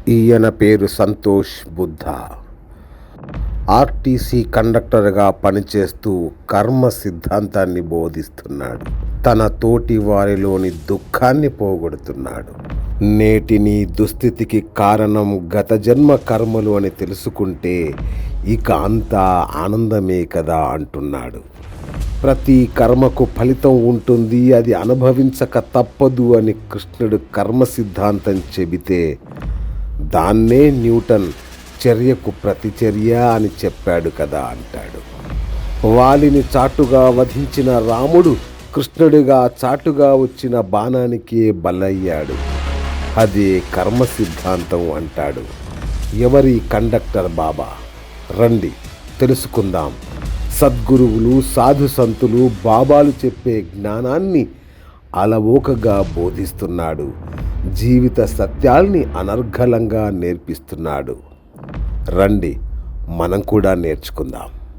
ఈయన పేరు సంతోష్ బుద్ధ. ఆర్టీసీ కండక్టర్గా పనిచేస్తూ కర్మ సిద్ధాంతాన్ని బోధిస్తున్నాడు. తన తోటి వారిలోని దుఃఖాన్ని పోగొడుతున్నాడు. నేటి నీ దుస్థితికి కారణం గత జన్మ కర్మలు అని తెలుసుకుంటే ఇక అంతా ఆనందమే కదా అంటున్నాడు. ప్రతి కర్మకు ఫలితం ఉంటుంది, అది అనుభవించక తప్పదు అని కృష్ణుడు కర్మ సిద్ధాంతం చెబితే దాన్నే న్యూటన్ చర్యకు ప్రతిచర్య అని చెప్పాడు కదా అంటాడు. వాలిని చాటుగా వధించిన రాముడు కృష్ణుడిగా చాటుగా వచ్చిన బాణానికే బలయ్యాడు. అదే కర్మ సిద్ధాంతం అంటాడు. ఎవరి కండక్టర్ బాబా? రండి తెలుసుకుందాం. సద్గురువులు, సాధు సంతులు, బాబాలు చెప్పే జ్ఞానాన్ని అలవోకగా బోధిస్తున్నాడు. జీవిత సత్యాల్ని అనర్గళంగా నేర్పిస్తున్నాడు. రండి మనం కూడా నేర్చుకుందాం.